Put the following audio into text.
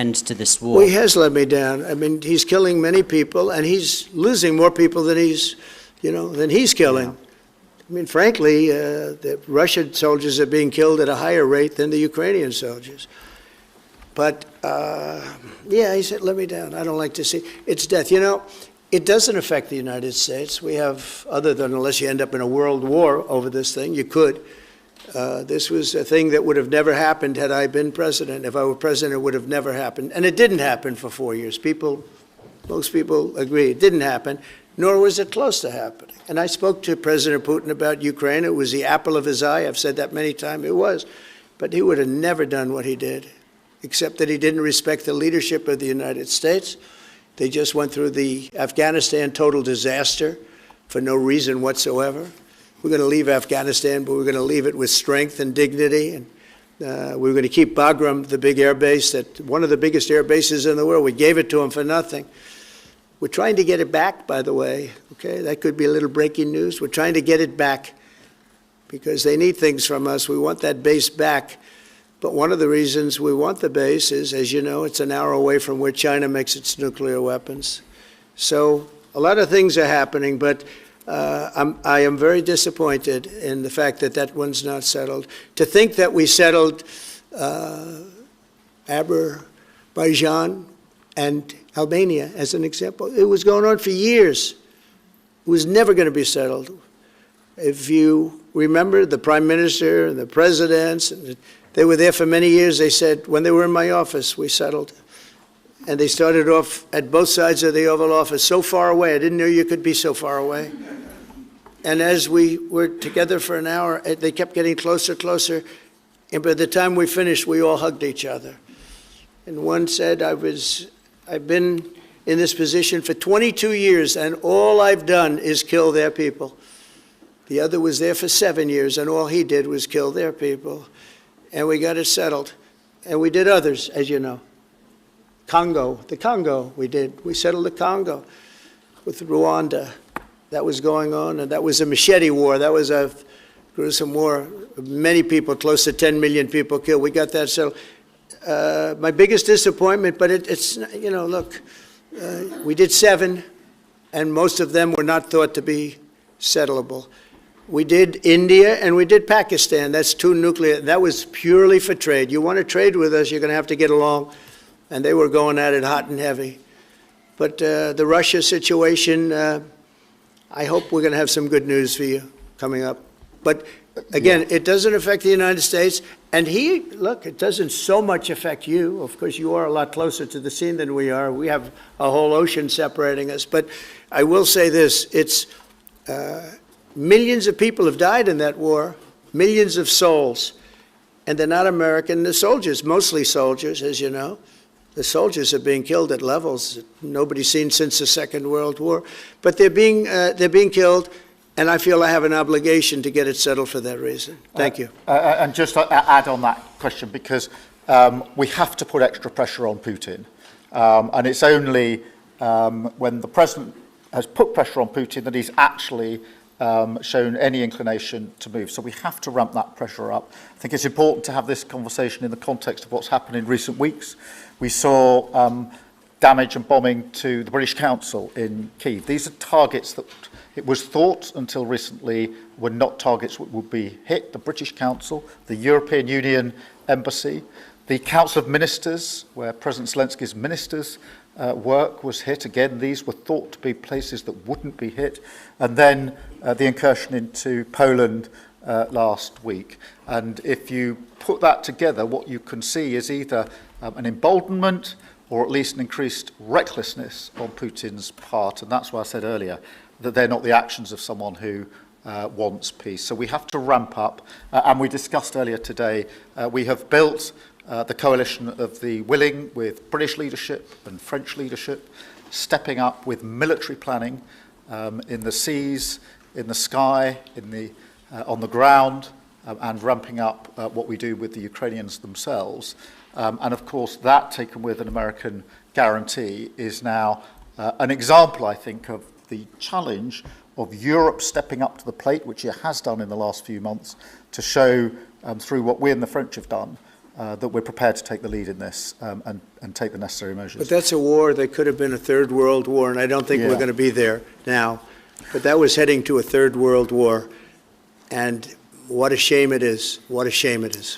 end to this war? Well, he has let me down. I mean, he's killing many people, and he's losing more people than he's killing. Yeah. I mean, frankly, the Russian soldiers are being killed at a higher rate than the Ukrainian soldiers. But, yeah, he said, let me down. I don't like to see. It's death. You know, it doesn't affect the United States. We have, other than unless you end up in a world war over this thing, you could. This was a thing that would have never happened had I been president. If I were president, it would have never happened. And it didn't happen for 4 years. Most people agree it didn't happen, nor was it close to happening. And I spoke to President Putin about Ukraine. It was the apple of his eye. I've said that many times. It was. But he would have never done what he did, except that he didn't respect the leadership of the United States. They just went through the Afghanistan total disaster for no reason whatsoever. We're going to leave Afghanistan, but we're going to leave it with strength and dignity. And we're going to keep Bagram, the big air base, one of the biggest air bases in the world. We gave it to them for nothing. We're trying to get it back, by the way. Okay, that could be a little breaking news. We're trying to get it back because they need things from us. We want that base back. But one of the reasons we want the base is, as you know, it's an hour away from where China makes its nuclear weapons. So a lot of things are happening, but I am very disappointed in the fact that that one's not settled. To think that we settled Azerbaijan and Albania as an example, it was going on for years. It was never going to be settled. If you remember, the prime minister and the presidents, they were there for many years. They said, when they were in my office, we settled. And they started off at both sides of the Oval Office, so far away. I didn't know you could be so far away. And as we were together for an hour, they kept getting closer, closer. And by the time we finished, we all hugged each other. And one said, I've been in this position for 22 years, and all I've done is kill their people. The other was there for 7 years, and all he did was kill their people. And we got it settled. And we did others, as you know. The Congo, we settled the Congo with Rwanda. That was going on, and that was a machete war. That was a gruesome war. Many people, close to 10 million people killed. We got that settled. My biggest disappointment, but it's, you know, look, we did 7, and most of them were not thought to be settleable. We did India and we did Pakistan. That's 2 nuclear. That was purely for trade. You want to trade with us, you're going to have to get along. And they were going at it hot and heavy. But the Russia situation, I hope we're going to have some good news for you coming up. But again, it doesn't affect the United States. And look, it doesn't so much affect you. Of course, you are a lot closer to the scene than we are. We have a whole ocean separating us. But I will say this, it's millions of people have died in that war, millions of souls. And they're not American, they're soldiers, mostly soldiers, as you know. The soldiers are being killed at levels that nobody's seen since the Second World War. But they're being killed, and I feel I have an obligation to get it settled for that reason. Thank you. And just to add on that question, because we have to put extra pressure on Putin. And it's only when the president has put pressure on Putin that he's actually shown any inclination to move. So we have to ramp that pressure up. I think it's important to have this conversation in the context of what's happened in recent weeks. We saw damage and bombing to the British Council in Kyiv. These are targets that it was thought until recently were not targets that would be hit. The British Council, the European Union Embassy, the Council of Ministers, where President Zelensky's ministers work was hit. Again, these were thought to be places that wouldn't be hit. And then the incursion into Poland last week. And if you put that together, what you can see is either an emboldenment or at least an increased recklessness on Putin's part. And that's why I said earlier that they're not the actions of someone who wants peace. So we have to ramp up. And we discussed earlier today, we have built the coalition of the willing with British leadership and French leadership, stepping up with military planning in the seas, in the sky, on the ground, and ramping up what we do with the Ukrainians themselves. And of course, that taken with an American guarantee is now an example, I think, of the challenge of Europe stepping up to the plate, which it has done in the last few months, to show through what we and the French have done, that we're prepared to take the lead in this and take the necessary measures. But that's a war that could have been a third world war, and I don't think we're going to be there now. But that was heading to a third world war, and what a shame it is. What a shame it is.